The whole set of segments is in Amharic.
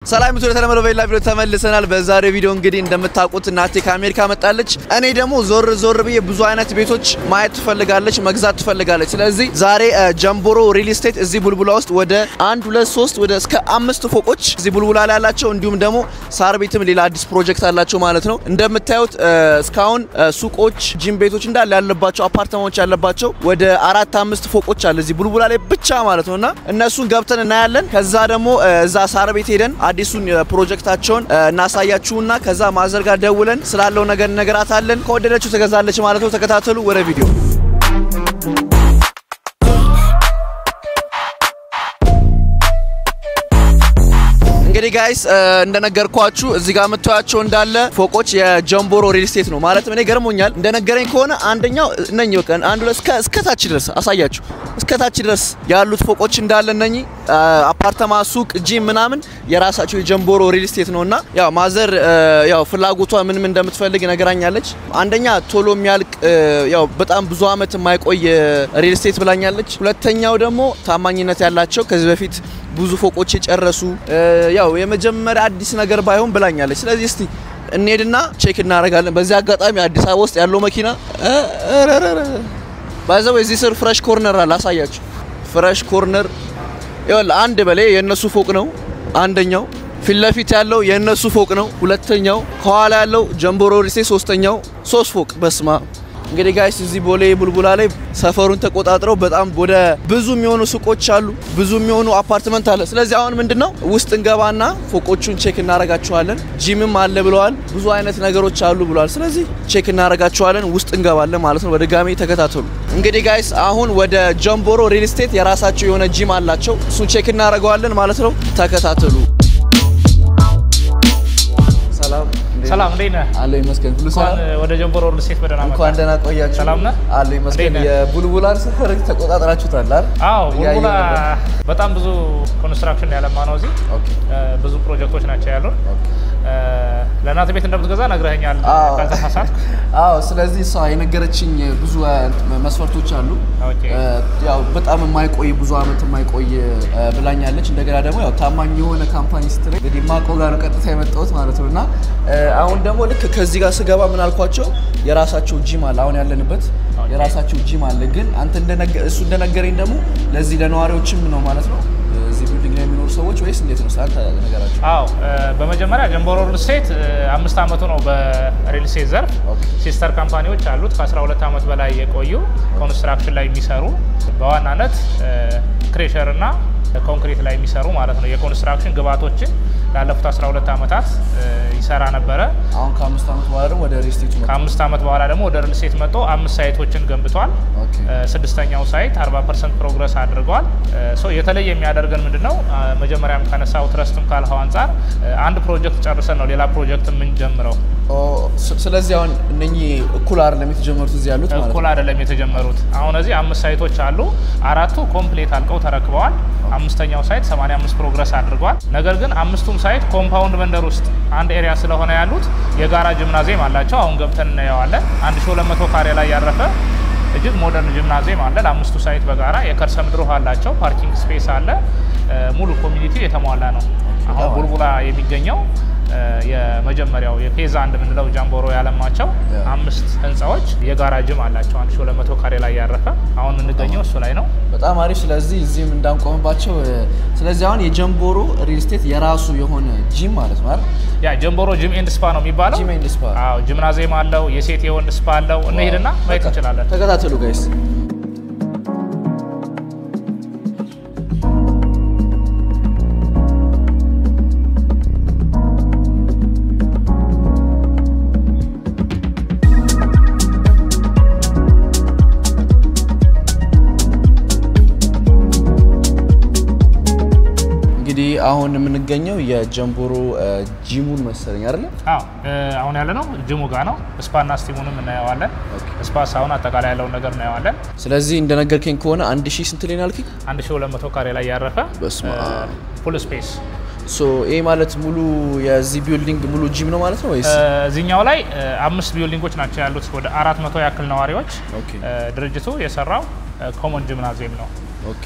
ሰላም ይሁን ተለመደው በሌላ ቪዲዮ ተመልሰናል በዛሬ ቪዲዮ እንግዲህ እንደምታውቁት እናቴ ከአሜሪካ መጣለች እኔ ደግሞ ዞር ብዬ ብዙ አይነት ቤቶች ማየት ትፈልጋለች መግዛት ትፈልጋለች ስለዚህ ዛሬ ጀምቦሮ ሪል ስቴት እዚህ ቡልቡላ ውስጥ ወደ 1 2 3 ወደ እስከ 5 ፎቆች እዚህ ቡልቡላ ላይ ያላቸው እንዲሁም ደግሞ ሳር ቤትም ሌላ አዲስ ፕሮጀክት አላቸው ማለት ነው እንደምታዩት እስካሁን ሱቆች ጂም ቤቶች እንዳለ ያለባቸው አፓርትመንቶች ያለባቸው ወደ 4 5 ፎቆች አለ እዚህ ቡልቡላ ላይ ብቻ ማለት ነውና እነሱን ገብተን እናያለን ከዛ ደግሞ እዛ ሳር ቤት ሄደን አዲሱን ፕሮጀክታቸውን እናሳያችሁና ከዛ ማዘር ጋር ደውለን ስላለው ነገር ነገራታለን ከወደደችው ተገዛለች ማለት ነው ተከታተሉ ወደ ቪዲዮ እንግዲህ ጋይስ እንደነገርኳችሁ እዚህ ጋር መጥቷቸው እንዳለ ፎቆች የጀምቦሮ ሪል ስቴት ነው ማለት እኔ ገርሞኛል እንደነገረኝ ከሆነ አንደኛው እነኚህ በቃ አንዱ እስከታች ድረስ አሳያችሁ እስከታች ድረስ ያሉት ፎቆች እንዳለ እነኚህ አፓርታማ ሱቅ ጂም ምናምን የራሳቸው የጀምቦሮ ሪል ስቴት ነውና ያው ማዘር ያው ፍላጎቷ ምንም እንደምትፈልግ ነገራኛለች አንደኛ ቶሎ የሚያልቅ ያው በጣም ብዙ አመት የማይቆይ ሪል ስቴት ብላኛለች ሁለተኛው ደግሞ ታማኝነት ያላቸው ከዚህ በፊት ብዙ ፎቆች የጨረሱ ያው የመጀመሪያ አዲስ ነገር ባይሆን ብላኛለች ስለዚህ እስቲ እንሄድና ቼክ እናደርጋለን በዚህ አጋጣሚ አዲስ አበባ ውስጥ ያለው መኪና ባይዘው እዚህ ስር ፍሬሽ ኮርነር አለ አሳያችሁ ፍሬሽ ኮርነር ይኸውልህ አንድ በላይ የነሱ ፎቅ ነው አንደኛው ፊትለፊት ያለው የነሱ ፎቅ ነው ሁለተኛው ከኋላ ያለው ጀምቦሮ ሪል ስቴት ሶስተኛው 3 ፎቅ በስማ እንግዲህ ጋይስ እዚህ ቦሌ ቡልቡላ ላይ ሰፈሩን ተቆጣጥረው በጣም ወደ ብዙ የሚሆኑ ሱቆች አሉ ብዙ የሚሆኑ አፓርትመንት አለ ስለዚህ አሁን ምንድነው ውስጥ እንገባና ፎቆቹን ቼክ እናረጋቸዋለን ጂምም አለ ብለዋል ብዙ አይነት ነገሮች አሉ ብለዋል ስለዚህ ቼክ እናረጋቸዋለን ውስጥ እንገባለን ማለት ነው በድጋሚ ተከታተሉ እንግዲህ ጋይስ አሁን ወደ ጀምቦሮ ሪል ስቴት የራሳቸው የሆነ ጂም አላቸው እሱ ቼክ እናረጋዋለን ማለት ነው ተከታተሉ ሰላም እንዴት ነህ አለ ይመስገን ሁሉ ሰላም ወደ ጀምቦሮ ሪል ስቴት በደህና መጣ እንኳን ደህና ቆያችሁ ሰላም ነህ አለ ይመስገን የቡልቡላን ሰፈር ተቆጣጣራችሁታል አይደል አዎ ቡልቡላ በጣም ብዙ ኮንስትራክሽን ያለማ ነው እዚህ ብዙ ፕሮጀክቶች ናቸው ያሉት ለናት ቤት እንደምትገዛ ነግረኸኛል ካልተሳሳትኩ አዎ ስለዚህ እሷ የነገረችኝ ብዙ መስፈርቶች አሉ ያው በጣም የማይቆይ ብዙ አመት የማይቆይ ብላኛለች እንደገና ደግሞ ያው ታማኝ የሆነ ካምፓኒ ስትል እንግዲህ ማቆ ጋር ቀጥታ የመጣሁት ማለት ነውና አሁን ደግሞ ልክ ከዚህ ጋር ስገባ ምን አልኳቸው የራሳቸው ጂም አለ አሁን ያለንበት የራሳቸው ጂም አለ ግን አንተ እሱ እንደነገረኝ ደግሞ ለዚህ ለነዋሪዎችም ነው ማለት ነው እዚህ ቢልዲንግ ላይ የሚኖሩ ሰዎች ወይስ እንዴት ነው ሳንታ ነገራችሁ አዎ በመጀመሪያ ጀምቦሮ ሪል ስቴት 5 አመቱ ነው በሪል ስቴት ዘርፍ ሲስተር ካምፓኒዎች አሉት ከ12 አመት በላይ የቆዩ ኮንስትራክሽን ላይ የሚሰሩ በዋናነት ክሬሸር እና ኮንክሪት ላይ የሚሰሩ ማለት ነው የኮንስትራክሽን ግብአቶችን ላለፉት 12 አመታት ይሰራ ነበር አሁን ከ5 አመት በኋላ ደግሞ ወደ ሪል ስቴት መጥቶ ከ5 አመት በኋላ ደግሞ ወደ ሪል ስቴት መጥቶ 5 ሳይቶችን ገንብቷል ስድስተኛው ሳይት 40% ፕሮግረስ አድርጓል ሶ የተለየ የሚያደርገን ምንድነው መጀመሪያም ከነሳው ትረስትም ካልሆነ አንፃር አንድ ፕሮጀክት ጨርሰን ነው ሌላ ፕሮጀክት ምን ጀምረው ስለዚህ አሁን እነኚህ እኩል አይደለም የተጀመሩት እዚህ ያሉት ማለት ነው እኩል አይደለም የተጀመሩት አሁን እዚህ 5 ሳይቶች አሉ አራቱ ኮምፕሊት አልቀው ተረክበዋል አምስተኛው ሳይት 85 ፕሮግረስ አድርጓል ነገር ግን አምስቱም ሳይት ኮምፓውንድ መንደር ውስጥ አንድ ኤሪያ ስለሆነ ያሉት የጋራ ጂምናዚየም አላቸው አሁን ገብተን እናየዋለን 1200 ካሬ ላይ ያረፈ እጅግ ሞደርን ጂምናዚየም አለ ለአምስቱ ሳይት በጋራ የከርሰ ምድር ውሃ አላቸው ፓርኪንግ ስፔስ አለ ሙሉ ኮሚኒቲ የተሟላ ነው አሁን ቡልቡላ የሚገኘው የመጀመሪያው የፌዝ አንድ ምንለው ጀምቦሮ ያለማቸው 5 ህንጻዎች የጋራ ጂም አላቸው 1200 ካሬ ላይ ያረፈ አሁን እንገኘው እሱ ላይ ነው በጣም አሪፍ ስለዚህ እዚህም እንዳንቆምባቸው ስለዚህ አሁን የጀምቦሮ ሪል ስቴት የራሱ የሆነ ጂም ማለት ነው አይደል ያ ጀምቦሮ ጂም ኤንድ ስፓ ነው የሚባለው ጂም ኤንድ ስፓ አዎ ጂምናዚየም አለው የሴት የወንድ ስፓ አለው እንሄድና ማየት እንችላለን ተከታተሉ ጋይስ አሁን የምንገኘው የጀምቦሮ ጂሙን መሰለኝ አይደል አዎ አሁን ያለ ነው ጂሙ ጋር ነው ስፓና ስቲሙንም እናያዋለን ስፓ ሳውና አጠቃላይ ያለው ነገር እናያዋለን ስለዚህ እንደነገርከኝ ከሆነ 1000 ስንት ላይ ናልከኝ 1200 ካሬ ላይ ያረፈ ፉል ስፔስ ሶ ኤ ማለት ሙሉ የዚህ ቢልዲንግ ሙሉ ጂም ነው ማለት ነው ወይስ እዚህኛው ላይ 5 ቢልዲንጎች ናቸው ያሉት ወደ 400 ያክል ነዋሪዎች ድርጅቱ የሰራው ኮመን ጂምናዚየም ነው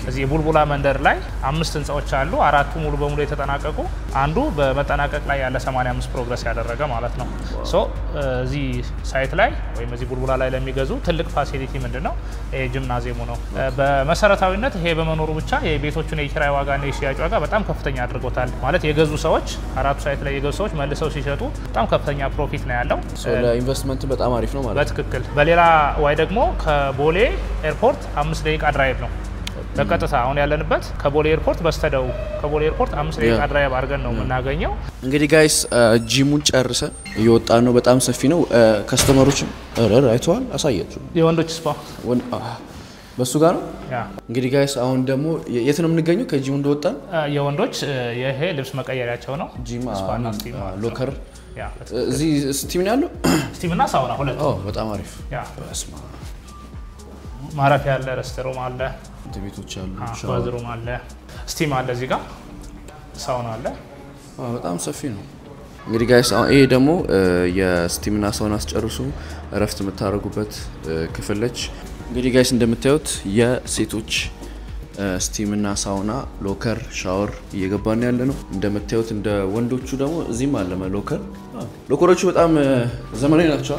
እዚህ የቡልቡላ መንደር ላይ 5 ህንጻዎች አሉ። 4ቱ ሙሉ በሙሉ የተጠናቀቁ፣ አንዱ በመጠናቀቅ ላይ ያለ 85 ፕሮግረስ ያደረገ ማለት ነው። ሶ እዚህ ሳይት ላይ ወይም እዚህ ቡልቡላ ላይ ለሚገዙ ትልቅ ፋሲሊቲ ምንድነው? ጂምናዚየሙ ነው። በመሰረታዊነት ይሄ በመኖሩ ብቻ የቤቶቹን የኪራይ ዋጋና የሽያጭ ዋጋ በጣም ከፍተኛ አድርጎታል። ማለት የገዙ ሰዎች 4ቱ ሳይት ላይ የገዙ ሰዎች መልሰው ሲሸጡ በጣም ከፍተኛ ፕሮፊት ነው ያለው። ለኢንቨስትመንት በጣም አሪፍ ነው ማለት። በትክክል። በሌላ ዋይ ደግሞ ከቦሌ ኤርፖርት 5 ደቂቃ ድራይቭ ነው በቀጥታ አሁን ያለንበት ከቦሌ ኤርፖርት በስተደው ከቦሌ ኤርፖርት 5 ደቂቃ ድራይቭ አድርገን ነው የምናገኘው። እንግዲህ ጋይስ ጂሙን ጨርሰን እየወጣን ነው። በጣም ሰፊ ነው። ከስተመሮችም አይተዋል፣ አሳያችሁ። የወንዶች ስፓ በሱ ጋር ነው። እንግዲህ ጋይስ አሁን ደግሞ የት ነው የምንገኘው? ከጂሙ እንደወጣን የወንዶች ይሄ ልብስ መቀየሪያቸው ነው። ጂም ሎከር እዚህ ስቲም ነው ያለው። ስቲም እና ሳውና ሁለት። በጣም አሪፍ። ማረፊያ አለ፣ ሬስቶራንት አለ፣ ቤቶች አሉ፣ ባዝሩም አለ፣ ስቲም አለ፣ እዚህ ጋር ሳውና አለ። በጣም ሰፊ ነው። እንግዲህ ጋይስ አሁን ይሄ ደግሞ የስቲም እና ሳውና አስጨርሱ እረፍት የምታደርጉበት ክፍል ነች። እንግዲህ ጋይስ እንደምታዩት የሴቶች ስቲም እና ሳውና ሎከር ሻወር እየገባን ያለ ነው። እንደምታዩት እንደ ወንዶቹ ደግሞ እዚህም አለ ሎከሮቹ በጣም ዘመናዊ ናቸው።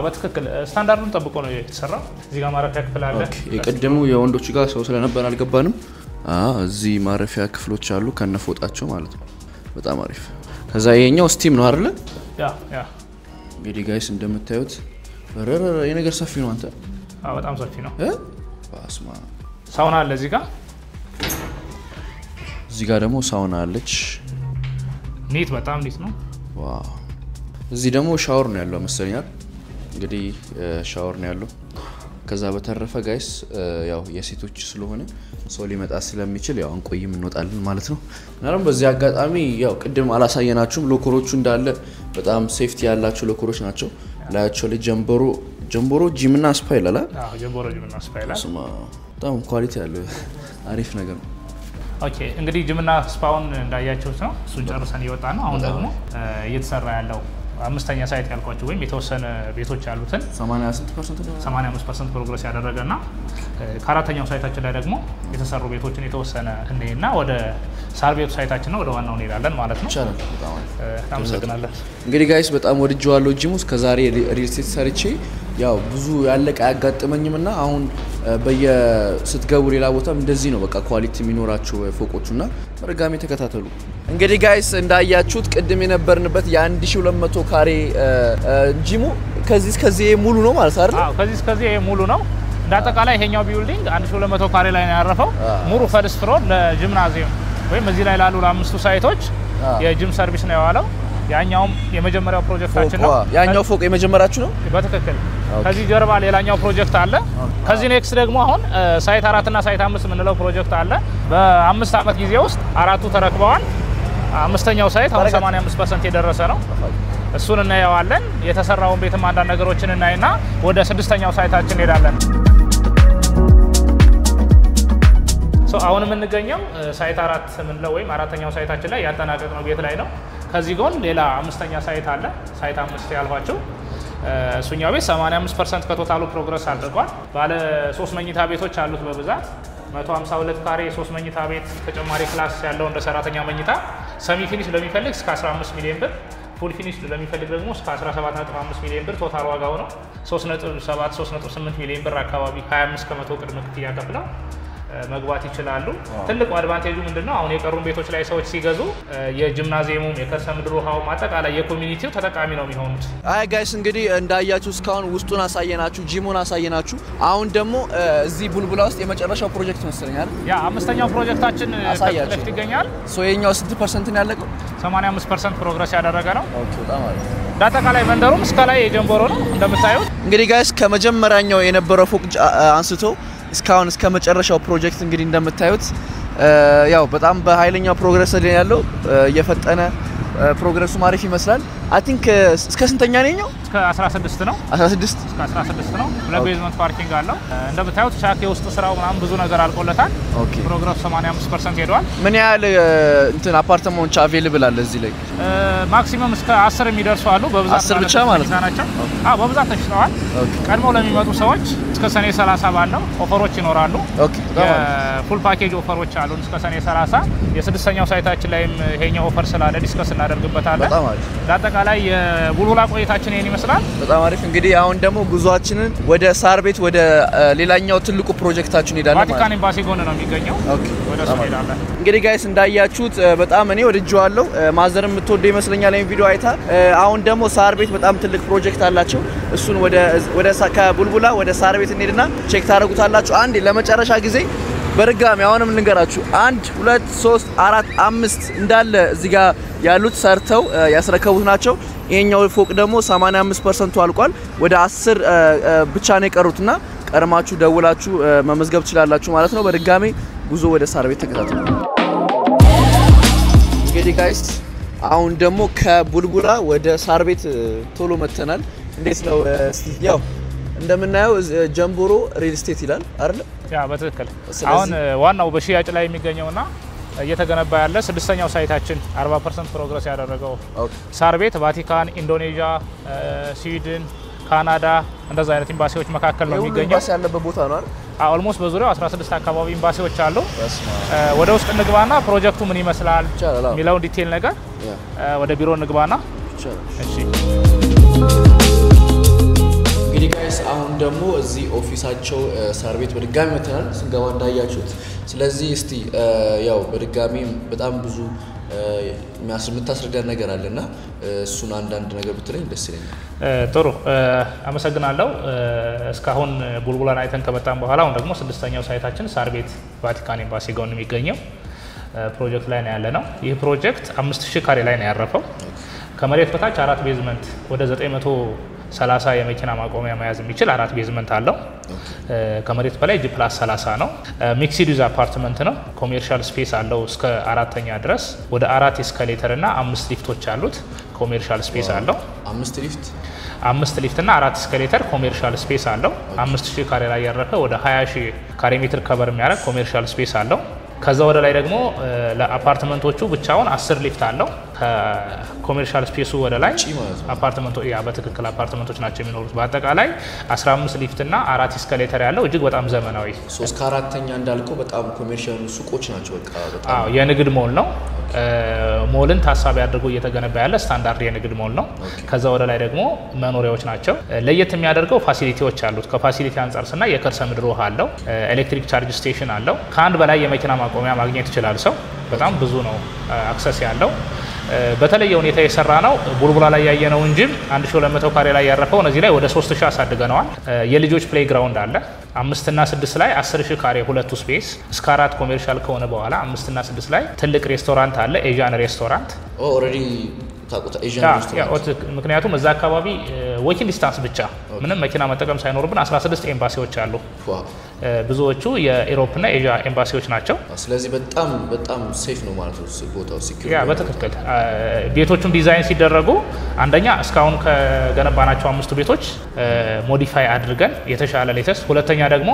በትክክል ስታንዳርዱን ጠብቆ ነው የተሰራው። እዚህ ጋር ማረፊያ ክፍል አለ። የቀደሙ የወንዶቹ ጋር ሰው ስለነበር አልገባንም። እዚህ ማረፊያ ክፍሎች አሉ ከነፎጣቸው ማለት ነው። በጣም አሪፍ። ከዛ ይሄኛው ስቲም ነው አይደል? እንግዲህ ጋይስ እንደምታዩት የነገር ሰፊ ነው። አንተ በጣም ሰፊ ነው። ባስማ ሳውና አለ እዚህ ጋር። እዚህ ጋር ደግሞ ሳውና አለች። ኒት በጣም ኒት ነው። ዋው። እዚህ ደግሞ ሻወር ነው ያለው መሰለኛል። እንግዲህ ሻወር ነው ያለው። ከዛ በተረፈ ጋይስ ያው የሴቶች ስለሆነ ሰው ሊመጣ ስለሚችል ያው አንቆይም እንወጣለን ማለት ነው። እናም በዚህ አጋጣሚ ያው ቅድም አላሳየናችሁም ሎከሮቹ እንዳለ በጣም ሴፍቲ ያላቸው ሎከሮች ናቸው። ላያቸው ላይ ጀምቦሮ ጂም እና ስፓ ይላል። ጀምቦሮ ጂም እና ስፓ ይላል። በጣም ኳሊቲ ያለው አሪፍ ነገር ነው። ኦኬ እንግዲህ ጂም እና ስፓውን እንዳያችሁት ነው። እሱን ጨርሰን እየወጣ ነው። አሁን ደግሞ እየተሰራ ያለው አምስተኛ ሳይት ያልኳችሁ ወይም የተወሰነ ቤቶች ያሉትን 85% ፕሮግረስ ያደረገና ከአራተኛው ሳይታችን ላይ ደግሞ የተሰሩ ቤቶችን የተወሰነ እንዴና ወደ ሳር ቤቱ ሳይታችን ነው ወደ ዋናው እንሄዳለን ማለት ነው። አመሰግናለሁ። እንግዲህ ጋይስ በጣም ወድጄዋለሁ ጂሙ። ከዛሬ ሪል ስቴት ሰርቼ ያው ብዙ ያለቀ ያጋጥመኝምና አሁን በየስትገቡ ሌላ ቦታም እንደዚህ ነው በቃ ኳሊቲ የሚኖራቸው ፎቆቹና በርጋሚ ተከታተሉ። እንግዲህ ጋይስ እንዳያችሁት ቅድም የነበርንበት የ1200 ካሬ ጂሙ ከዚህ እስከዚህ ሙሉ ነው ማለት አይደል? ከዚህ እስከዚህ ሙሉ ነው። እንዳጠቃላይ ይሄኛው ቢልዲንግ 1200 ካሬ ላይ ነው ያረፈው። ሙሉ ፈርስት ፍሎር ለጂምናዚየም ወይም እዚህ ላይ ላሉ ለአምስቱ ሳይቶች የጂም ሰርቪስ ነው ያዋለው። ያኛውም የመጀመሪያው ፕሮጀክታችን ነው። ያኛው ፎቅ የመጀመሪያችሁ ነው? በትክክል። ከዚህ ጀርባ ሌላኛው ፕሮጀክት አለ። ከዚህ ኔክስት ደግሞ አሁን ሳይት 4 እና ሳይት 5 የምንለው ፕሮጀክት አለ። በ5 ዓመት ጊዜ ውስጥ 4ቱ ተረክበዋል። አምስተኛው ሳይት አሁን 85% የደረሰ ነው። እሱን እናየዋለን። የተሰራውን ቤትም አንዳንድ ነገሮችን እናይና ወደ 6ኛው ሳይታችን እንሄዳለን። አሁን የምንገኘው ሳይት 4 የምንለው ወይም 4ኛው ሳይታችን ላይ ያጠናቀቅነው ቤት ላይ ነው። ከዚህ ጎን ሌላ 5ኛ ሳይት አለ። ሳይት 5 ያልኳችሁ እሱኛው ቤት 85% ከቶታሉ ፕሮግረስ አድርጓል። ባለ 3 መኝታ ቤቶች አሉት በብዛት 152 ካሬ 3 መኝታ ቤት ተጨማሪ ክላስ ያለው እንደ ሰራተኛ መኝታ ሰሚ ፊኒሽ ለሚፈልግ እስከ 15 ሚሊዮን ብር፣ ፉል ፊኒሽ ለሚፈልግ ደግሞ እስከ 17.5 ሚሊዮን ብር ቶታል ዋጋው ነው። 3.7 3.8 ሚሊዮን ብር አካባቢ 25% ቅድመ ክፍያ ከፍለው መግባት ይችላሉ። ትልቁ አድቫንቴጁ ምንድነው? አሁን የቀሩን ቤቶች ላይ ሰዎች ሲገዙ የጂምናዚየሙም የከርሰ ምድር ውሃውም አጠቃላይ የኮሚኒቲው ተጠቃሚ ነው የሚሆኑት። አይ ጋይስ እንግዲህ እንዳያችሁ እስካሁን ውስጡን አሳየናችሁ፣ ጂሙን አሳየናችሁ። አሁን ደግሞ እዚህ ቡልቡላ ውስጥ የመጨረሻው ፕሮጀክት መስለኛል ያ 5ኛው ፕሮጀክታችን አሳያችሁ ይገኛል። የኛው ስንት ፐርሰንት ነው ያለቀው? 85% ፕሮግረስ ያደረገ ነው። ኦኬ በጣም አሪፍ። አጠቃላይ መንደሩም እስከ ላይ የጀምቦሮ ነው እንደምታዩት። እንግዲህ ጋይስ ከመጀመሪያኛው የነበረው ፎቅ አንስቶ እስካሁን እስከ መጨረሻው ፕሮጀክት እንግዲህ እንደምታዩት ያው በጣም በኃይለኛው ፕሮግረስ ላይ ያለው እየፈጠነ ፕሮግረሱ ማሪፍ ይመስላል አይ ቲንክ እስከ ስንተኛ ነኝው እስከ 16 ነው 16 እስከ 16 ነው ለቤዝመንት ፓርኪንግ አለው እንደምታዩት ሻክ የውስጥ ስራው ምናምን ብዙ ነገር አልቆለታል ኦኬ ፕሮግረሱ 85% ሄዷል ምን ያህል እንትን አፓርትመንቶች አቬሌብል አለ እዚህ ላይ ማክሲመም እስከ 10 የሚደርሱ አሉ በብዛት 10 ብቻ ማለት ነው በብዛት ተሽጠዋል ቀድሞ ለሚመጡ ሰዎች እስከ ሰኔ 30 ባለው ኦፈሮች ይኖራሉ ኦኬ ፉል ፓኬጅ ኦፈሮች አሉ እስከ ሰኔ 30 የስድስተኛው ሳይታችን ላይም ይሄኛው ኦፈር ስላለ ዲስከስ እናደርግበታለን በጣም አሪፍ ለአጠቃላይ የቡልቡላ ቆይታችን ይሄን ይመስላል በጣም አሪፍ እንግዲህ አሁን ደግሞ ጉዟችንን ወደ ሳር ቤት ወደ ሌላኛው ትልቁ ፕሮጀክታችን ሄዳለን ቫቲካን ኤምባሲ ጎን ነው የሚገኘው ኦኬ ወደ እሱ ሄዳለን እንግዲህ ጋይስ እንዳያችሁት በጣም እኔ ወድጄዋለሁ ማዘር የምትወደው ይመስለኛል ይሄን ቪዲዮ አይታ አሁን ደግሞ ሳር ቤት በጣም ትልቅ ፕሮጀክት አላቸው እሱን ወደ ከቡልቡላ ወደ ሳር ቤት እንሄድና ቼክ ታደርጉታላችሁ አንዴ ለመጨረሻ ጊዜ በርጋሚ አሁንም ልንገራችሁ 1 2 3 4 5 እንዳለ እዚህ ጋር ያሉት ሰርተው ያስረከቡት ናቸው ይሄኛው ፎቅ ደግሞ 85% አልቋል ወደ 10 ብቻ ነው የቀሩትና ቀርማችሁ ደውላችሁ መመዝገብ ትችላላችሁ ማለት ነው በድጋሚ ጉዞ ወደ ሳር ቤት ተከታተሉ እንግዲህ ጋይስ አሁን ደግሞ ከቡልቡላ ወደ ሳር ቤት ቶሎ መተናል እንዴት ነው ያው እንደምናየው ጀምቦሮ ሪል ስቴት ይላል አይደል ያ በትክክል አሁን ዋናው በሽያጭ ላይ የሚገኘውና እየተገነባ ያለ ስድስተኛው ሳይታችን 40% ፕሮግረስ ያደረገው ሳር ቤት ቫቲካን ኢንዶኔዥያ ስዊድን ካናዳ እንደዛ አይነት ኤምባሲዎች መካከል ነው የሚገኘው ኤምባሲ ያለበት ቦታ ነው አይደል ኦልሞስት በዙሪያው 16 አካባቢ ኤምባሲዎች አሉ ወደ ውስጥ እንግባና ፕሮጀክቱ ምን ይመስላል ሚላው ዲቴል ነገር ወደ ቢሮ እንግባና እሺ እንግዲህ ጋይስ አሁን ደግሞ እዚህ ኦፊሳቸው ሳር ቤት በድጋሚ መተናል ስንገባ እንዳያችሁት ስለዚህ እስቲ ያው በድጋሚ በጣም ብዙ የሚያስረዳን ነገር አለና እሱን አንዳንድ ነገር ብትለኝ ደስ ይለኛል ጥሩ አመሰግናለሁ እስካሁን ቡልቡላን አይተን ከመጣን በኋላ አሁን ደግሞ ስድስተኛው ሳይታችን ሳር ቤት ቫቲካን ኤምባሲ ጎን የሚገኘው ፕሮጀክት ላይ ነው ያለነው ይህ ፕሮጀክት 5000 ካሬ ላይ ነው ያረፈው ከመሬት በታች 4 ቤዝመንት ወደ 930 የመኪና ማቆሚያ መያዝ የሚችል 4 ቤዝመንት አለው ከመሬት በላይ G+30 ነው ሚክስድ ዩዝ አፓርትመንት ነው ኮሜርሻል ስፔስ አለው እስከ 4ኛ ድረስ ወደ 4 ኤስካሌተር እና 5 ሊፍቶች አሉት ኮሜርሻል ስፔስ አለው 5 ሊፍት እና 4 ኤስካሌተር ኮሜርሻል ስፔስ አለው 5000 ካሬ ላይ ያረፈ ወደ 20000 ካሬ ሜትር ከቨር የሚያደርግ ኮሜርሻል ስፔስ አለው ከዛ ወደ ላይ ደግሞ ለአፓርትመንቶቹ ብቻውን 10 ሊፍት አለው ከኮሜርሻል ስፔሱ ወደ ላይ አፓርትመንቶ ያ በትክክል አፓርትመንቶች ናቸው የሚኖሩት በአጠቃላይ 15 ሊፍት እና 4 ኤስካሌተር ያለው እጅግ በጣም ዘመናዊ 3 ከ4ኛ እንዳልከው በጣም ኮሜርሻል ሱቆች ናቸው በቃ በጣም የንግድ ሞል ነው ሞልን ታሳቢ አድርጎ እየተገነባ ያለ ስታንዳርድ የንግድ ሞል ነው ከዛ ወደ ላይ ደግሞ መኖሪያዎች ናቸው ለየት የሚያደርገው ፋሲሊቲዎች አሉት ከፋሲሊቲ አንፃር ስና የከርሰ ምድር ውሃ አለው ኤሌክትሪክ ቻርጅ ስቴሽን አለው ከአንድ በላይ የመኪና ማቆሚያ ማግኘት ይችላል ሰው በጣም ብዙ ነው አክሰስ ያለው በተለየ ሁኔታ የሰራ ነው ቡልቡላ ላይ ያየነው እንጂ 1200 ካሬ ላይ ያረፈው እዚህ ላይ ወደ 3000 አሳድገናል የልጆች ፕሌይ ግራውንድ አለ 5 እና 6 ላይ 10000 ካሬ ሁለቱ ስፔስ እስከ 4 ኮሜርሻል ከሆነ በኋላ 5 እና 6 ላይ ትልቅ ሬስቶራንት አለ ኤጂያን ሬስቶራንት ኦሬዲ ታቆታ ኤጂያን ሬስቶራንት ምክንያቱም እዛ አካባቢ ዎኪንግ ዲስታንስ ብቻ ምንም መኪና መጠቀም ሳይኖርብን 16 ኤምባሲዎች አሉ ብዙዎቹ የኢሮፕ እና ኤዥያ ኤምባሲዎች ናቸው ስለዚህ በጣም ሴፍ ነው ማለት ነው ቦታው ሲኪዩር ያ በትክክል ቤቶቹን ዲዛይን ሲደረጉ አንደኛ እስካሁን ከገነባናቸው 5 ቤቶች ሞዲፋይ አድርገን የተሻለ ሌተስት ሁለተኛ ደግሞ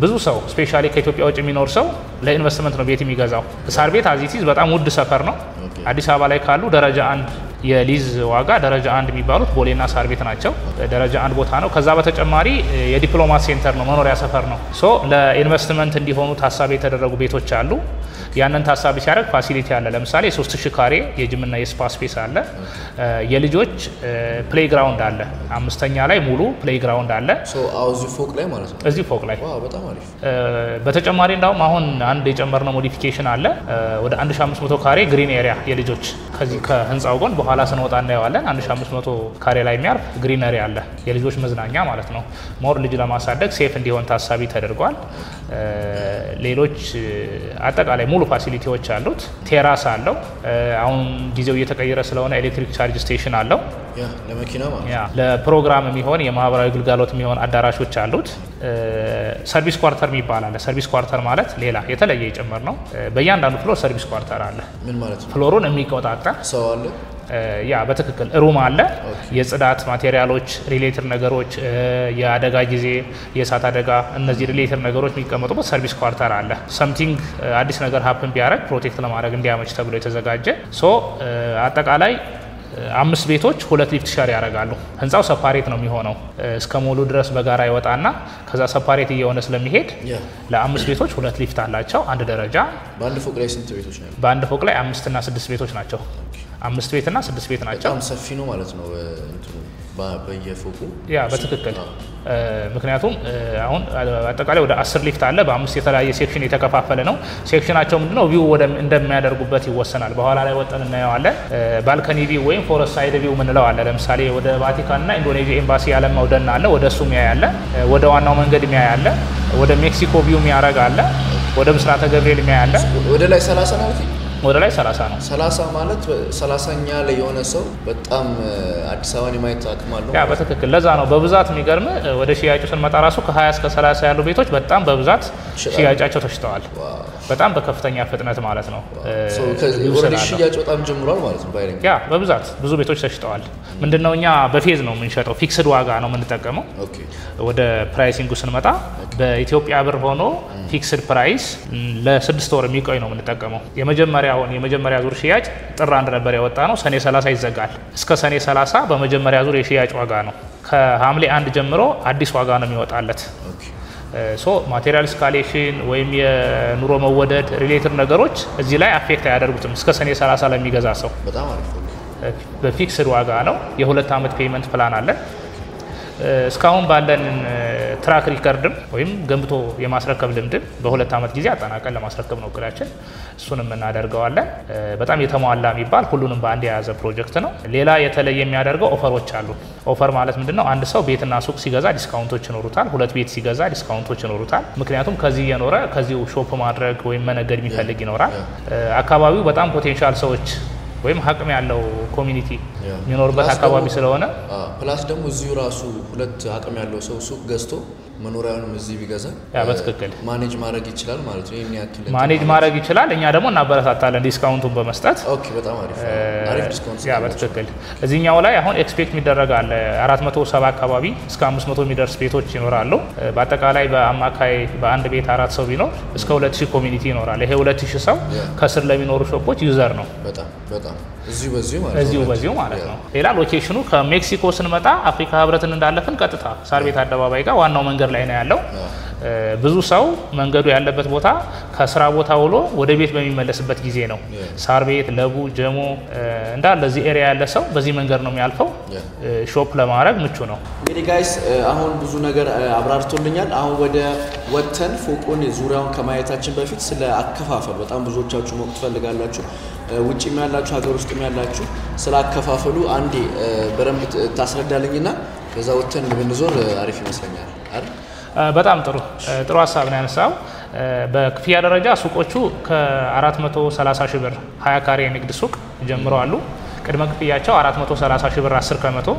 ብዙ ሰው ስፔሻሊ ከኢትዮጵያ ውጭ የሚኖር ሰው ለኢንቨስትመንት ነው ቤት የሚገዛው ሳር ቤት አዚቲዝ በጣም ውድ ሰፈር ነው አዲስ አበባ ላይ ካሉ ደረጃ 1 የሊዝ ዋጋ ደረጃ 1 የሚባሉት ቦሌና ሳር ቤት ናቸው ደረጃ 1 ቦታ ነው ከዛ በተጨማሪ የዲፕሎማት ሴንተር ነው መኖሪያ ሰፈር ነው ሶ ለኢንቨስትመንት እንዲሆኑ ታሳቢ የተደረጉ ቤቶች አሉ ያንን ታሳቢ ሲያደርግ ፋሲሊቲ አለ ለምሳሌ 3000 ካሬ የጂምና የስፓ ስፔስ አለ የልጆች ፕሌይ ግራውንድ አለ 5ኛ ላይ ሙሉ ፕሌይ ግራውንድ አለ ሶ አውዚ ፎቅ ላይ ማለት ነው እዚህ ፎቅ ላይ ዋው በጣም አሪፍ በተጨማሪ እንዳውም አሁን አንድ የጨመርነው ሞዲፊኬሽን አለ ወደ 1500 ካሬ ግሪን ኤሪያ የልጆች ከዚህ ከህንጻው ጎን በኋላ ስንወጣ እናየዋለን 1500 ካሬ ላይ የሚያርፍ ግሪን ኤሪያ አለ የልጆች መዝናኛ ማለት ነው ሞር ልጅ ለማሳደግ ሴፍ እንዲሆን ታሳቢ ተደርጓል ሌሎች አጠቃላይ ሙሉ ፋሲሊቲዎች አሉት። ቴራስ አለው። አሁን ጊዜው እየተቀየረ ስለሆነ ኤሌክትሪክ ቻርጅ ስቴሽን አለው። ለመኪና ማለት ለፕሮግራም የሚሆን የማህበራዊ ግልጋሎት የሚሆን አዳራሾች አሉት። ሰርቪስ ኳርተር የሚባል አለ። ሰርቪስ ኳርተር ማለት ሌላ የተለየ ይጨመር ነው። በእያንዳንዱ ፍሎር ሰርቪስ ኳርተር አለ። ምን ማለት ነው? ፍሎሩን የሚቆጣጠር ሰው አለ። በትክክል ሩም አለ። የጽዳት ማቴሪያሎች፣ ሪሌትድ ነገሮች፣ የአደጋ ጊዜ የእሳት አደጋ እነዚህ ሪሌትድ ነገሮች የሚቀመጡበት ሰርቪስ ኳርተር አለ። ሰምቲንግ አዲስ ነገር ሀፕን ቢያደርግ ፕሮቴክት ለማድረግ እንዲያመች ተብሎ የተዘጋጀ አጠቃላይ 5 ቤቶች 2 ሊፍት ሸር ያደርጋሉ። ህንፃው ሰፓሬት ነው የሚሆነው። እስከ ሞሉ ድረስ በጋራ ይወጣና ከዛ ሰፓሬት እየሆነ ስለሚሄድ ለ5 ቤቶች 2 ሊፍት አላቸው። አንድ ደረጃ። በአንድ ፎቅ ላይ ስንት ቤቶች ናቸው? በአንድ ፎቅ ላይ 5 እና 6 ቤቶች ናቸው። 5 ቤትና 6 ቤት ናቸው። በጣም ሰፊ ነው ማለት ነው እንትኑ በየፎቁ። በትክክል ምክንያቱም አሁን አጠቃላይ ወደ 10 ሊፍት አለ። በ5 የተለያየ ሴክሽን የተከፋፈለ ነው። ሴክሽናቸው ምንድነው ቪው እንደሚያደርጉበት ይወሰናል። በኋላ ላይ ወጣን እናየዋለን። ባልከኒ ቪው ወይም ፎረስት ሳይድ ቪው ምንለው አለ። ለምሳሌ ወደ ቫቲካን እና ኢንዶኔዥያ ኤምባሲ ያለማው ደን አለ። ወደ እሱ የሚያይ አለ። ወደ ዋናው መንገድ የሚያይ አለ። ወደ ሜክሲኮ ቪው የሚያደርግ አለ። ወደ ምስራተ ገብርኤል የሚያይ አለ። ወደ ላይ 30 ነው። ወደ ላይ 30 ነው። 30 ማለት 30ኛ ላይ የሆነ ሰው በጣም አዲስ አበባን የማየት አቅም አለው። በትክክል ለዛ ነው በብዛት የሚገርም ወደ ሽያጩ ስንመጣ ራሱ ከ20 እስከ 30 ያሉ ቤቶች በጣም በብዛት ሽያጫቸው ተሽጠዋል። በጣም በከፍተኛ ፍጥነት ማለት ነው። ሽያጭ በጣም ጀምሯል ማለት ነው። ባይረኝ በብዛት ብዙ ቤቶች ተሽጠዋል። ምንድነው እኛ በፌዝ ነው የምንሸጠው። ፊክስድ ዋጋ ነው የምንጠቀመው። ወደ ፕራይሲንጉ ስንመጣ በኢትዮጵያ ብር ሆኖ ፊክስድ ፕራይስ ለ6 ወር የሚቆይ ነው የምንጠቀመው። የመጀመሪያ ዙር ሽያጭ ጥር 1 ነበር ያወጣ ነው። ሰኔ 30 ይዘጋል። እስከ ሰኔ 30 በመጀመሪያ ዙር የሽያጭ ዋጋ ነው። ከሐምሌ 1 ጀምሮ አዲስ ዋጋ ነው የሚወጣለት። ማቴሪያል ስካሌሽን ወይም የኑሮ መወደድ ሪሌትድ ነገሮች እዚህ ላይ አፌክት አያደርጉትም። እስከ ሰኔ 30 ለሚገዛ ሰው በጣም አሪፍ በፊክስድ ዋጋ ነው። የ2 ዓመት ፔመንት ፕላን አለ። እስካሁን ባለን ትራክ ሪከርድም ወይም ገንብቶ የማስረከብ ልምድም በ2 ዓመት ጊዜ አጠናቀን ለማስረከብ ነው እቅዳችን። እሱንም እናደርገዋለን። በጣም የተሟላ የሚባል ሁሉንም በአንድ የያዘ ፕሮጀክት ነው። ሌላ የተለየ የሚያደርገው ኦፈሮች አሉ። ኦፈር ማለት ምንድነው? አንድ ሰው ቤትና ሱቅ ሲገዛ ዲስካውንቶች ይኖሩታል። 2 ቤት ሲገዛ ዲስካውንቶች ይኖሩታል። ምክንያቱም ከዚህ የኖረ ከዚሁ ሾፕ ማድረግ ወይም መነገድ የሚፈልግ ይኖራል። አካባቢው በጣም ፖቴንሻል ሰዎች ወይም አቅም ያለው ኮሚኒቲ የሚኖርበት አካባቢ ስለሆነ ፕላስ ደግሞ እዚሁ ራሱ 2 አቅም ያለው ሰው ሱቅ ገዝቶ መኖሪያውንም እዚህ ቢገዛ በትክክል ማኔጅ ማድረግ ይችላል ማለት ነው። ይሄን ያክል ማኔጅ ማድረግ ይችላል። እኛ ደግሞ እናበረታታለን ዲስካውንቱን በመስጠት። በጣም አሪፍ ዲስካውንት በትክክል እዚህኛው ላይ አሁን ኤክስፔክት የሚደረግ አለ 470 አካባቢ እስከ 500 የሚደርስ ቤቶች ይኖራሉ። በአጠቃላይ በአማካይ በአንድ ቤት 4 ሰው ቢኖር እስከ 2000 ኮሚኒቲ ይኖራል። ይሄ 2000 ሰው ከስር ለሚኖሩ ሾፖች ዩዘር ነው። በጣም እዚሁ በዚሁ ማለት ነው። ሌላ ሎኬሽኑ ከሜክሲኮ ስንመጣ አፍሪካ ህብረትን እንዳለፍን ቀጥታ ሳር ቤት አደባባይ ጋር ዋናው መንገድ ላይ ነው ያለው። ብዙ ሰው መንገዱ ያለበት ቦታ ከስራ ቦታ ውሎ ወደ ቤት በሚመለስበት ጊዜ ነው። ሳር ቤት፣ ለቡ፣ ጀሞ እንዳለ እዚህ ኤሪያ ያለ ሰው በዚህ መንገድ ነው የሚያልፈው። ሾፕ ለማድረግ ምቹ ነው። እንግዲህ ጋይስ አሁን ብዙ ነገር አብራርቶልኛል። አሁን ወደ ወተን ፎቁን ዙሪያውን ከማየታችን በፊት ስለ አከፋፈል በጣም ብዙዎቻችሁ ማወቅ ትፈልጋላችሁ። ውጪም ያላችሁ ሀገር ውስጥም ያላችሁ ስለ አከፋፈሉ አንዴ በደንብ ታስረዳልኝና ከዛ ወተን ብንዞር አሪፍ ይመስለኛል አይደል? በጣም ጥሩ ሀሳብ ነው ያነሳው። በክፍያ ደረጃ ሱቆቹ ከ430 ሺህ ብር 20 ካሬ የንግድ ሱቅ ጀምረዋል። ቅድመ ክፍያቸው 430 ሺህ ብር 10%፣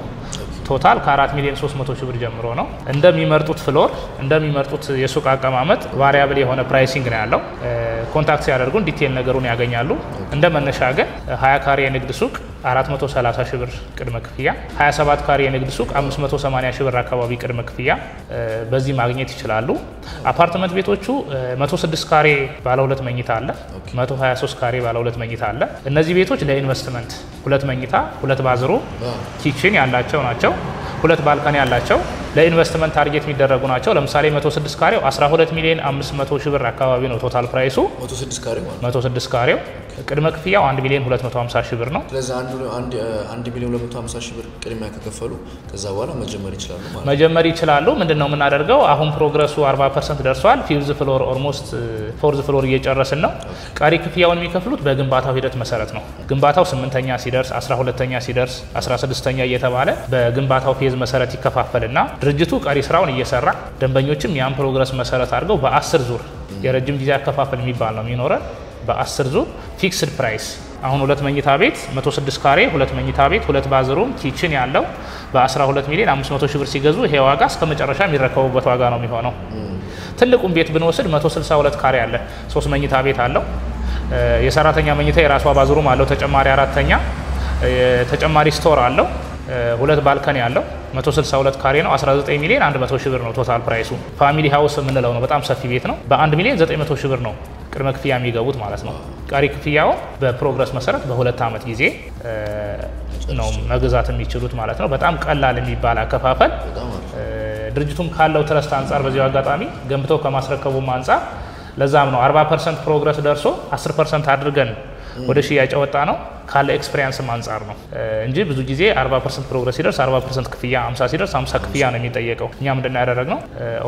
ቶታል ከ4 ሚሊዮን 300 ሺህ ብር ጀምሮ ነው። እንደሚመርጡት ፍሎር እንደሚመርጡት የሱቅ አቀማመጥ ቫሪያብል የሆነ ፕራይሲንግ ነው ያለው። ኮንታክት ሲያደርጉን ዲቴል ነገሩን ያገኛሉ። እንደ መነሻ ግን 20 ካሬ የንግድ ሱቅ 430 ሺህ ብር ቅድመ ክፍያ፣ 27 ካሬ የንግድ ሱቅ 580 ሺህ ብር አካባቢ ቅድመ ክፍያ በዚህ ማግኘት ይችላሉ። አፓርትመንት ቤቶቹ 106 ካሬ ባለ 2 መኝታ አለ፣ 123 ካሬ ባለ 2 መኝታ አለ። እነዚህ ቤቶች ለኢንቨስትመንት 2 መኝታ 2 ባዝሩ ኪችን ያላቸው ናቸው። 2 ባልከኒ ያላቸው ለኢንቨስትመንት ታርጌት የሚደረጉ ናቸው። ለምሳሌ 106 ካሬው 12 ሚሊዮን 500 ሺህ ብር አካባቢ ነው ቶታል ፕራይሱ። 106 ካሬው ቅድመ ክፍያው 1 ሚሊዮን 250 ሺህ ብር ነው። ስለዚህ 1 ሚሊዮን 250 ሺህ ብር ቅድሚያ ከከፈሉ ከዛ በኋላ መጀመር ይችላሉ። ምንድነው የምናደርገው? አሁን ፕሮግረሱ 40% ደርሷል። ፊፍዝ ፍሎር ኦልሞስት ፎርዝ ፍሎር እየጨረስን ነው። ቀሪ ክፍያውን የሚከፍሉት በግንባታው ሂደት መሰረት ነው። ግንባታው 8ኛ ሲደርስ 12ኛ ሲደርስ 16ኛ እየተባለ በግንባታው ፌዝ መሰረት ይከፋፈልና ድርጅቱ ቀሪ ስራውን እየሰራ ደንበኞችም ያን ፕሮግረስ መሰረት አድርገው በ10 ዙር የረጅም ጊዜ አከፋፈል የሚባል ነው የሚኖረን። በ10 ዙር ፊክስድ ፕራይስ አሁን 2 መኝታ ቤት 106 ካሬ 2 መኝታ ቤት 2 ባዝሩም ኪችን ያለው በ12 ሚሊዮን 500 ሺህ ብር ሲገዙ ይሄ ዋጋ እስከ መጨረሻ የሚረከቡበት ዋጋ ነው የሚሆነው። ትልቁን ቤት ብንወስድ 162 ካሬ አለ 3 መኝታ ቤት አለው። የሰራተኛ መኝታ የራሷ ባዝሩም አለው ተጨማሪ አራተኛ ተጨማሪ ስቶር አለው 2 ባልከኒ አለው 162 ካሬ ነው 19 ሚሊዮን 100 ሺህ ብር ነው ቶታል ፕራይሱ። ፋሚሊ ሃውስ የምንለው ነው በጣም ሰፊ ቤት ነው በ1 ሚሊዮን 900 ሺህ ብር ነው ቅድመ ክፍያ የሚገቡት ማለት ነው። ቀሪ ክፍያው በፕሮግረስ መሰረት በ2 ዓመት ጊዜ ነው መግዛት የሚችሉት ማለት ነው። በጣም ቀላል የሚባል አከፋፈል ድርጅቱም ካለው ትረስት አንፃር በዚሁ አጋጣሚ ገንብተው ከማስረከቡም አንፃር ለዛም ነው 40% ፕሮግረስ ደርሶ 10% አድርገን ወደ ሽያጭ ወጣ ነው ካለ ኤክስፒሪያንስም አንፃር ነው እንጂ ብዙ ጊዜ 40% ፕሮግረስ ሲደርስ 40% ክፍያ 50 ሲደርስ 50 ክፍያ ነው የሚጠየቀው። እኛ ምንድነው ያደረግነው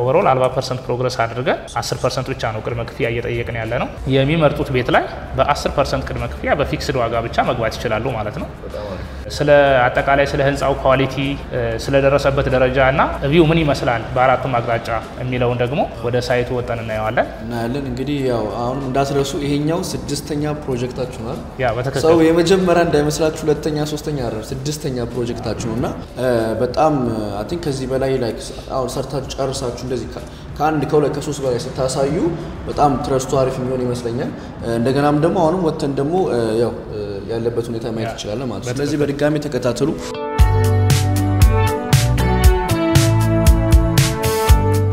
ኦቨርኦል 40% ፕሮግረስ አድርገን 10% ብቻ ነው ቅድመ ክፍያ እየጠየቅን ያለ ነው። የሚመርጡት ቤት ላይ በ10% ቅድመ ክፍያ በፊክስድ ዋጋ ብቻ መግባት ይችላሉ ማለት ነው። ስለ አጠቃላይ ስለ ህንጻው ኳሊቲ ስለደረሰበት ደረጃ እና ቪው ምን ይመስላል በአራቱም አቅጣጫ የሚለውን ደግሞ ወደ ሳይቱ ወጣን እናየዋለን። እንግዲህ ያው አሁን እንዳትረሱ ይሄኛው 6ኛ ፕሮጀክታችሁ ነው። ያ በተከታታይ የመጀመሪያ እንዳይመስላችሁ 2ኛ 3ኛ አይደል 6ኛ ፕሮጀክታችሁ ነውና በጣም አይ ቲንክ ከዚህ በላይ ላይክ አሁን ሰርታችሁ ጨርሳችሁ እንደዚህ ከአንድ ከሁለት ከሶስት በላይ ስታሳዩ በጣም ትረስቱ አሪፍ የሚሆን ይመስለኛል። እንደገናም ደግሞ አሁንም ወተን ደግሞ ያው ያለበት ሁኔታ ማየት ይችላል ማለት ነው። ስለዚህ በድጋሚ ተከታተሉ።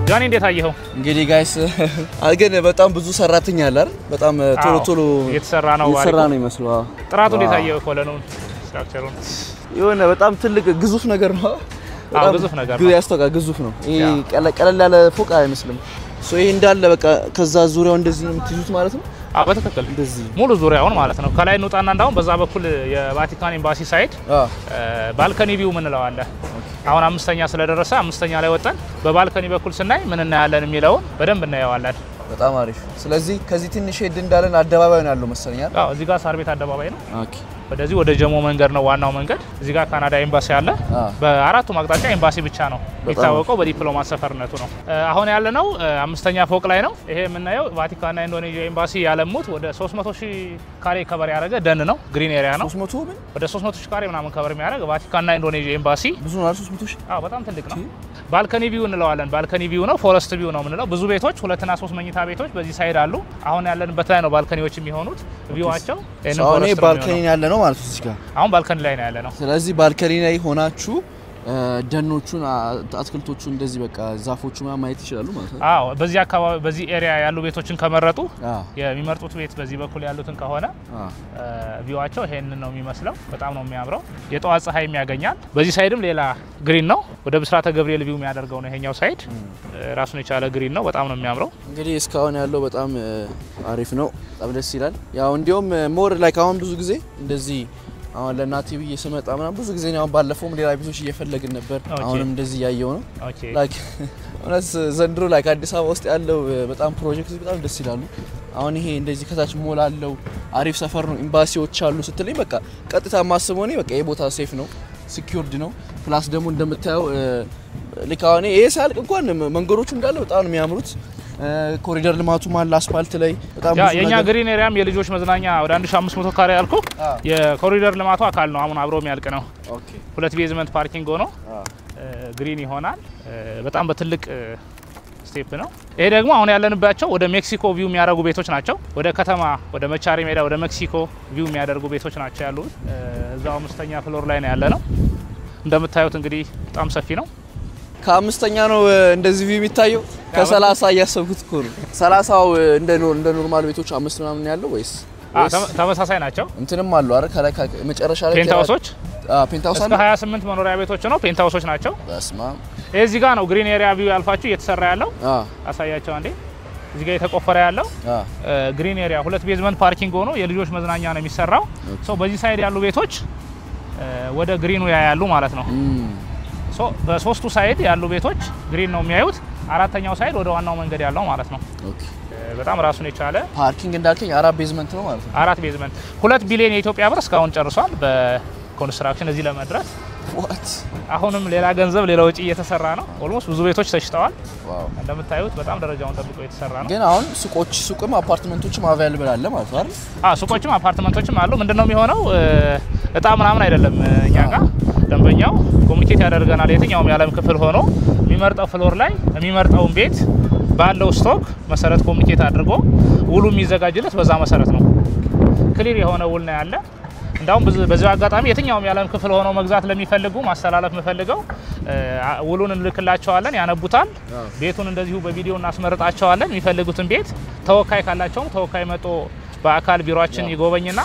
ጃኒ እንዴት አየኸው? እንግዲህ ጋይስ አገን በጣም ብዙ ሰራተኛ አለ አይደል? በጣም ቶሎ እየተሰራ ነው ይመስላል። ጥራቱ እንዴት አየኸው? ኮለኑን ስትራክቸሩን የሆነ በጣም ትልቅ ግዙፍ ነገር ነው። ግዙፍ ነገር ነው ያስተውቃል። ግዙፍ ነው። ይሄ ቀለል ያለ ፎቅ አይመስልም። ይሄ እንዳለ በቃ ከዛ ዙሪያው እንደዚህ ነው የምትይዙት ማለት ነው። በትክክል ሙሉ ዙሪያውን ማለት ነው። ከላይ እንውጣና እንዳው በዛ በኩል የቫቲካን ኤምባሲ ሳይድ ባልከኒ ቪው ምን ነው አለ። አሁን 5ኛ ስለደረሰ 5ኛ ላይ ወጣን በባልከኒ በኩል ስናይ ምን እናያለን የሚለውን በደንብ እናየዋለን። በጣም አሪፍ። ስለዚህ ከዚህ ትንሽ ሄድ እንዳለን አደባባይ ነው ያለው መሰለኛል። እዚህ ጋር ሳር ቤት አደባባይ ነው። ወደዚህ ወደ ጀሞ መንገድ ነው ዋናው መንገድ። እዚህ ጋር ካናዳ ኤምባሲ አለ። በአራቱም አቅጣጫ ኤምባሲ ብቻ ነው የሚታወቀው በዲፕሎማት ሰፈርነቱ ነው። አሁን ያለነው 5ኛ ፎቅ ላይ ነው። ይሄ የምናየው ቫቲካንና ኢንዶኔዥያ ኤምባሲ ያለሙት ወደ 300,000 ካሬ ከበር ያደረገ ደን ነው። ግሪን ኤሪያ ነው። 300 ምን ወደ 300,000 ካሬ ምናምን ከበር የሚያደርግ ቫቲካንና ኢንዶኔዥያ ኤምባሲ ብዙ ነው። 300,000 በጣም ትልቅ ነው። ባልከኒ ቪው እንለዋለን። ባልከኒ ቪው ነው ፎረስት ቪው ነው የምንለው። ብዙ ቤቶች 2 እና 3 መኝታ ቤቶች በዚህ ሳይድ አሉ። አሁን ያለንበት ላይ ነው ባልከኒዎች የሚሆኑት ቪዋቸው እኔ ባልከኒ ያለ ነው ማለት እዚህ ጋር አሁን ባልከኒ ላይ ነው ያለ ነው። ስለዚህ ባልከኒ ላይ ሆናችሁ ደኖቹን አትክልቶቹን እንደዚህ በቃ ዛፎቹን ማየት ይችላሉ ማለት ነው። በዚህ አካባቢ በዚህ ኤሪያ ያሉ ቤቶችን ከመረጡ የሚመርጡት ቤት በዚህ በኩል ያሉትን ከሆነ ቪዋቸው ይሄንን ነው የሚመስለው። በጣም ነው የሚያምረው። የጠዋት ፀሐይ የሚያገኛል። በዚህ ሳይድም ሌላ ግሪን ነው። ወደ ብስራተ ገብርኤል ቪው የሚያደርገው ነው ይሄኛው ሳይድ ራሱን የቻለ ግሪን ነው። በጣም ነው የሚያምረው። እንግዲህ እስካሁን ያለው በጣም አሪፍ ነው። በጣም ደስ ይላል። ያው እንዲያውም ሞር ላይክ አሁን ብዙ ጊዜ እንደዚህ አሁን ለናቲ ብዬ ስመጣ ምናምን ብዙ ጊዜ ነው ባለፈውም ሌላ ቤቶች እየፈለግን ነበር። አሁንም እንደዚህ ያየው ነው ላይክ እነስ ዘንድሮ ላይክ አዲስ አበባ ውስጥ ያለው በጣም ፕሮጀክት በጣም ደስ ይላሉ። አሁን ይሄ እንደዚህ ከታች ሞል አለው አሪፍ ሰፈር ነው። ኤምባሲዎች አሉ ስትለኝ በቃ ቀጥታ ማስበው ነው በቃ የቦታ ሴፍ ነው ሲኪዩርድ ነው። ፕላስ ደግሞ እንደምታየው ልካውኔ ይሄ ሳልቅ እንኳን መንገዶቹ እንዳለ በጣም ነው የሚያምሩት። ኮሪደር ልማቱ ማለ አስፋልት ላይ በጣም ብዙ የኛ ግሪን ኤሪያም የልጆች መዝናኛ ወደ 1500 ካሬ ያልኩ የኮሪደር ልማቱ አካል ነው። አሁን አብሮ የሚያልቅ ነው። 2 ቤዝመንት ፓርኪንግ ሆኖ ግሪን ይሆናል። በጣም በትልቅ ስቴፕ ነው። ይሄ ደግሞ አሁን ያለንባቸው ወደ ሜክሲኮ ቪው የሚያደርጉ ቤቶች ናቸው። ወደ ከተማ ወደ መቻሪ ሜዳ ወደ ሜክሲኮ ቪው የሚያደርጉ ቤቶች ናቸው ያሉት። እዛው 5ኛ ፍሎር ላይ ነው ያለነው። እንደምታዩት እንግዲህ በጣም ሰፊ ነው። ከ5ኛ ነው እንደዚህ ቪው የሚታየው። ከ30 እያሰብኩት እኮ ነው። 30ው እንደ ኖርማል ቤቶች 5 ምናምን ያለው ወይስ ተመሳሳይ ናቸው? እንትንም አሉ አይደል? ከላይ መጨረሻ ላይ ፔንታውሶች ፔንታውስ እስከ 28 መኖሪያ ቤቶች ነው። ፔንታውሶች ናቸው። በስማ እዚህ ጋር ነው ግሪን ኤሪያ ቪው ያልፋችሁ እየተሰራ ያለው። አሳያቸው አንዴ። እዚህ ጋር የተቆፈረ ያለው ግሪን ኤሪያ 2 ቤዝመንት ፓርኪንግ ሆኖ የልጆች መዝናኛ ነው የሚሰራው። በዚህ ሳይድ ያሉ ቤቶች ወደ ግሪኑ ያያሉ ማለት ነው። በሶስቱ ሳይድ ያሉ ቤቶች ግሪን ነው የሚያዩት። 4ኛው ሳይድ ወደ ዋናው መንገድ ያለው ማለት ነው። በጣም ራሱን የቻለ ፓርኪንግ እንዳልከኝ 4 ቤዝመንት ነው ማለት ነው። 4 ቤዝመንት 2 ቢሊዮን የኢትዮጵያ ብር እስካሁን ጨርሷል በኮንስትራክሽን እዚህ ለመድረስ what አሁንም ሌላ ገንዘብ ሌላ ወጪ እየተሰራ ነው ኦልሞስት ብዙ ቤቶች ተሽጠዋል ዋው እንደምታዩት በጣም ደረጃውን ጠብቆ የተሰራ ነው ግን አሁን ሱቅም አፓርትመንቶችም አቬይላብል አለ ማለት አይደል ሱቆችም አፓርትመንቶችም አሉ ምንድነው የሚሆነው እጣ ምናምን አይደለም እኛ ጋር ደንበኛው ኮሙኒኬት ያደርገናል የትኛውም የዓለም ክፍል ሆኖ የሚመርጠው ፍሎር ላይ የሚመርጠውን ቤት ባለው ስቶክ መሰረት ኮሙኒኬት አድርጎ ውሉ የሚዘጋጅለት በዛ መሰረት ነው ክሊር የሆነ ውል ነው ያለ እንዳውም በዚህ አጋጣሚ የትኛውም የዓለም ክፍል ሆኖ መግዛት ለሚፈልጉ ማስተላለፍ መፈልገው ውሉን እንልክላቸዋለን ያነቡታል ቤቱን እንደዚሁ በቪዲዮ እናስመርጣቸዋለን የሚፈልጉትን ቤት ተወካይ ካላቸው ተወካይ መጥቶ በአካል ቢሮአችን ይጎበኝና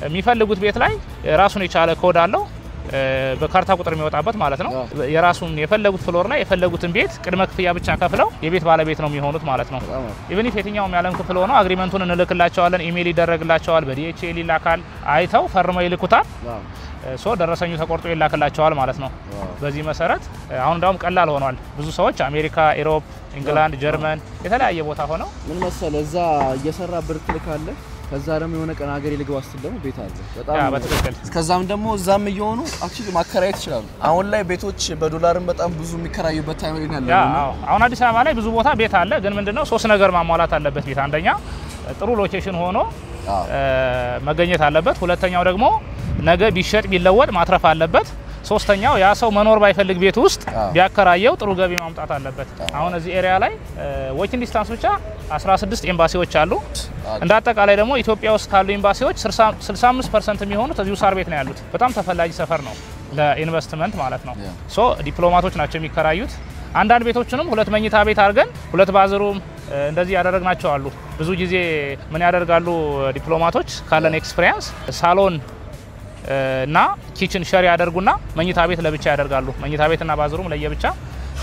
የሚፈልጉት ቤት ላይ ራሱን የቻለ ኮድ አለው በካርታ ቁጥር የሚወጣበት ማለት ነው የራሱን የፈለጉት ፍሎር ላይ የፈለጉትን ቤት ቅድመ ክፍያ ብቻ ከፍለው የቤት ባለቤት ነው የሚሆኑት ማለት ነው ኢቭን ኢፍ የትኛውም የዓለም ክፍል ሆኖ አግሪመንቱን እንልክላቸዋለን ኢሜል ይደረግላቸዋል በዲኤችኤል ይላካል አይተው ፈርመው ይልኩታል ሶ ደረሰኙ ተቆርጦ ይላክላቸዋል ማለት ነው በዚህ መሰረት አሁን እንዳውም ቀላል ሆኗል ብዙ ሰዎች አሜሪካ ኢሮፕ ኢንግላንድ ጀርመን የተለያየ ቦታ ሆነው ምን መሰለ እዛ እየሰራ ብር ትልካለ ከዛ ደግሞ የሆነ ቀን ሀገር ይልገው አስተል ደግሞ ቤት አለ በጣም በትክክል ከዛም ደግሞ እዛም እየሆኑ አክቹሊ ማከራየት ይችላሉ አሁን ላይ ቤቶች በዶላርም በጣም ብዙ የሚከራዩበት ታይም ላይ ያለ አሁን አዲስ አበባ ላይ ብዙ ቦታ ቤት አለ ግን ምንድነው ሶስት ነገር ማሟላት አለበት ቤት አንደኛ ጥሩ ሎኬሽን ሆኖ መገኘት አለበት ሁለተኛው ደግሞ ነገ ቢሸጥ ቢለወጥ ማትረፍ አለበት ሶስተኛው ያ ሰው መኖር ባይፈልግ ቤት ውስጥ ቢያከራየው ጥሩ ገቢ ማምጣት አለበት አሁን እዚህ ኤሪያ ላይ ዎኪንግ ዲስታንስ ብቻ 16 ኤምባሲዎች አሉ እንደ አጠቃላይ ደግሞ ኢትዮጵያ ውስጥ ካሉ ኤምባሲዎች 65% የሚሆኑት እዚሁ ሳር ቤት ነው ያሉት በጣም ተፈላጊ ሰፈር ነው ለኢንቨስትመንት ማለት ነው ሶ ዲፕሎማቶች ናቸው የሚከራዩት አንዳንድ ቤቶችንም ሁለት መኝታ ቤት አድርገን ሁለት ባዝሩም እንደዚህ ያደረግናቸው አሉ ብዙ ጊዜ ምን ያደርጋሉ ዲፕሎማቶች ካለን ኤክስፒሪየንስ ሳሎን እና ኪችን ሼር ያደርጉና መኝታ ቤት ለብቻ ያደርጋሉ መኝታ ቤትና ባዝሩም ለየብቻ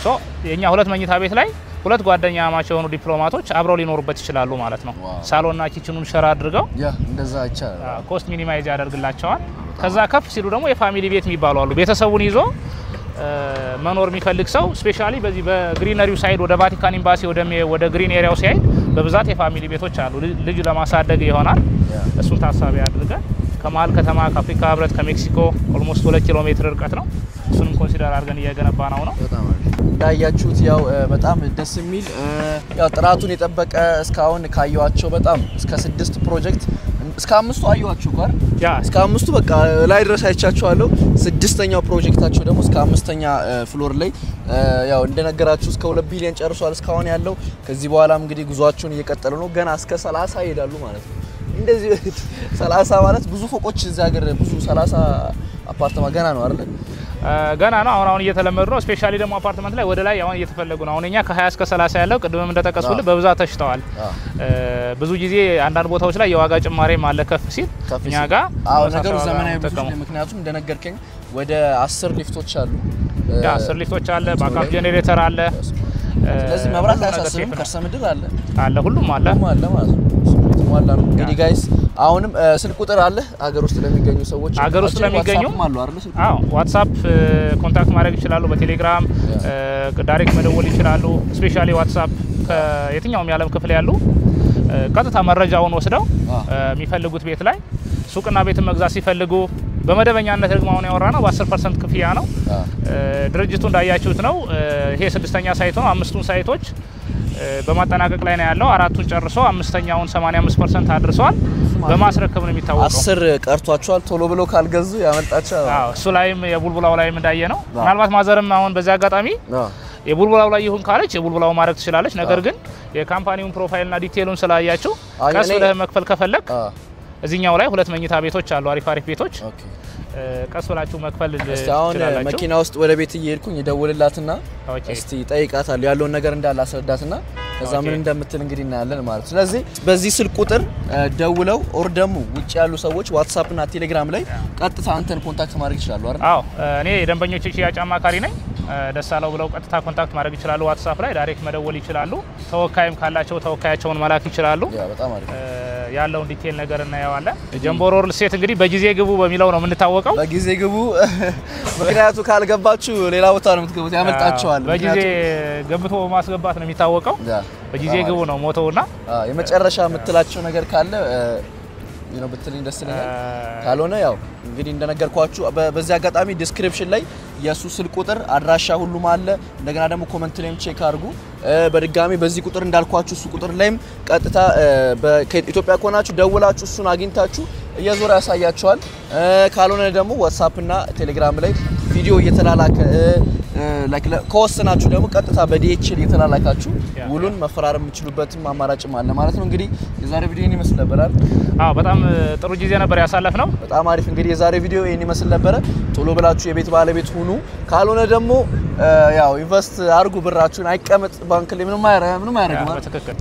ሶ የኛ ሁለት መኝታ ቤት ላይ ሁለት ጓደኛ ማች የሆኑ ዲፕሎማቶች አብረው ሊኖሩበት ይችላሉ ማለት ነው ሳሎንና ኪችኑን ሼር አድርገው እንደዛ ይቻላል ኮስት ሚኒማይዝ ያደርግላቸዋል ከዛ ከፍ ሲሉ ደግሞ የፋሚሊ ቤት የሚባሉ አሉ ቤተሰቡን ይዞ መኖር የሚፈልግ ሰው ስፔሻሊ በዚህ በግሪነሪው ሳይድ ወደ ቫቲካን ኤምባሲ ወደ ግሪን ኤሪያው ሳይድ በብዛት የፋሚሊ ቤቶች አሉ ልጅ ለማሳደግ ይሆናል እሱን ታሳቢ አድርገን ከማል ከተማ ከአፍሪካ ህብረት ከሜክሲኮ ኦልሞስት 2 ኪሎ ሜትር ርቀት ነው እሱንም ኮንሲደር አድርገን እየገነባ ነው በጣም እንዳያችሁት ያው በጣም ደስ የሚል ያው ጥራቱን የጠበቀ እስካሁን ካዩዋቸው በጣም እስከ 6 ፕሮጀክት እስከ 5 አዩዋችሁ ጋር እስከ 5 በቃ ላይ ድረስ አይቻችኋለሁ ስድስተኛው ፕሮጀክታቸው ደግሞ እስከ 5ኛ ፍሎር ላይ ያው እንደነገራችሁ እስከ 2 ቢሊዮን ጨርሷል እስካሁን ያለው ከዚህ በኋላም እንግዲህ ጉዟቸውን እየቀጠሉ ነው ገና እስከ 30 ይሄዳሉ ማለት ነው እንደዚህ 30 ማለት ብዙ ፎቆች እዛ ሀገር ብዙ 30 አፓርትማ ገና ነው አይደል ገና ነው አሁን እየተለመዱ ነው ስፔሻሊ ደግሞ አፓርትመንት ላይ ወደ ላይ አሁን እየተፈለጉ ነው አሁንኛ ከ20 እስከ 30 ያለው ቅድምም እንደተቀስኩልህ በብዛት ተሽተዋል ብዙ ብዙ ጊዜ አንዳንድ ቦታዎች ላይ የዋጋ ጭማሪ ማለ ከፍ ሲል እኛ ጋር ነገሩ ዘመናዊ ብዙ ምክንያቱም እንደነገርከኝ ወደ 10 ሊፍቶች አሉ 10 ሊፍቶች አለ ባካፕ ጄኔሬተር አለ ስለዚህ መብራት አያሳስብም ከርሰ ምድር አለ ሁሉም አለ ማለት ነው እንግዲህ ጋይስ አሁንም ስልክ ቁጥር አለ ሀገር ውስጥ ለሚገኙ ሰዎች ሀገር ውስጥ ለሚገኙ አዎ ዋትስአፕ ኮንታክት ማድረግ ይችላሉ በቴሌግራም ዳይሬክት መደወል ይችላሉ ስፔሻሊ ዋትስአፕ ከየትኛውም የዓለም ክፍል ያሉ ቀጥታ መረጃውን ወስደው የሚፈልጉት ቤት ላይ ሱቅና ቤት መግዛት ሲፈልጉ በመደበኛነት ደግሞ አሁን ያወራነው በ10% ክፍያ ነው ድርጅቱ እንዳያችሁት ነው ይሄ ስድስተኛ ሳይት ነው አምስቱን ሳይቶች በማጠናቀቅ ላይ ነው ያለው አራቱን ጨርሶ አምስተኛውን 85% አድርሷል በማስረከብ ነው የሚታወቀው 10 ቀርቷቸዋል ቶሎ ብሎ ካልገዙ ያመልጣቸዋል እሱ ላይም የቡልቡላው ላይም እንዳየ ነው ምናልባት ማዘርም አሁን በዚህ አጋጣሚ የቡልቡላው ላይ ይሁን ካለች የቡልቡላው ማድረግ ትችላለች ነገር ግን የካምፓኒውን ፕሮፋይልና ዲቴሉን ስላያችሁ ቀስ ብለህ መክፈል ከፈለክ እዚህኛው ላይ ሁለት መኝታ ቤቶች አሉ አሪፍ ቤቶች ቀስ ብላችሁ መክፈል ትችላላችሁ መኪና ውስጥ ወደ ቤት እየሄድኩኝ ይደውልላትና እስቲ ጠይቃታለሁ ያለውን ነገር እንዳላስረዳትና ከዛ ምን እንደምትል እንግዲህ እናያለን ማለት ስለዚህ በዚህ ስልክ ቁጥር ደውለው ኦር ደግሞ ውጭ ያሉ ሰዎች ዋትስአፕ እና ቴሌግራም ላይ ቀጥታ አንተን ኮንታክት ማድረግ ይችላሉ አይደል አዎ እኔ የደንበኞች ሽያጭ አማካሪ ነኝ ደሳለው ብለው ቀጥታ ኮንታክት ማድረግ ይችላሉ ዋትስአፕ ላይ ዳይሬክት መደወል ይችላሉ ተወካይም ካላቸው ተወካያቸውን መላክ ይችላሉ በጣም አሪፍ ያለውን ዲቴል ነገር እናያዋለን ጀምቦሮ ሪል ስቴት እንግዲህ በጊዜ ግቡ በሚለው ነው የምንታወቀው በጊዜ ግቡ ምክንያቱ ካልገባችሁ ሌላ ቦታ ነው የምትገቡት ያመልጣቸዋል በጊዜ ገብቶ ማስገባት ነው የሚታወቀው በጊዜ ግቡ ነው ሞተውና የመጨረሻ የምትላቸው ነገር ካለ ነው ብትልኝ ደስ ይለኛል ካልሆነ ያው እንግዲህ እንደነገርኳችሁ በዚህ አጋጣሚ ዲስክሪፕሽን ላይ የሱ ስልክ ቁጥር አድራሻ ሁሉም አለ እንደገና ደግሞ ኮሜንት ላይም ቼክ አድርጉ በድጋሚ በዚህ ቁጥር እንዳልኳችሁ እሱ ቁጥር ላይም ቀጥታ በኢትዮጵያ ከሆናችሁ ደውላችሁ እሱን አግኝታችሁ እየዞረ ያሳያችኋል ካልሆነ ደግሞ ዋትስአፕ እና ቴሌግራም ላይ ቪዲዮ እየተላላከ ላይክ ከወሰናችሁ ደግሞ ቀጥታ በዲኤችኤል እየተላላካችሁ ውሉን መፈራረም የምትችሉበትም አማራጭም አለ ማለት ነው እንግዲህ የዛሬ ቪዲዮ ይሄን ይመስል ነበር በጣም ጥሩ ጊዜ ነበር ያሳለፍነው በጣም አሪፍ እንግዲህ የዛሬ ቪዲዮ ይሄን ይመስል ነበር ቶሎ ብላችሁ የቤት ባለቤት ሁኑ ካልሆነ ደግሞ ያው ኢንቨስት አርጉ ብራችሁን አይቀመጥ ባንክ ላይ ምንም አያረግም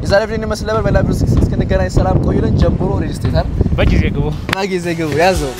የዛሬ ቪዲዮ ይሄን ይመስል ነበር በላይቭ እስከንገናኝ ሰላም ቆዩልን ጀምቦሮ ሪል ስቴት በጊዜ ግቡ ያዘው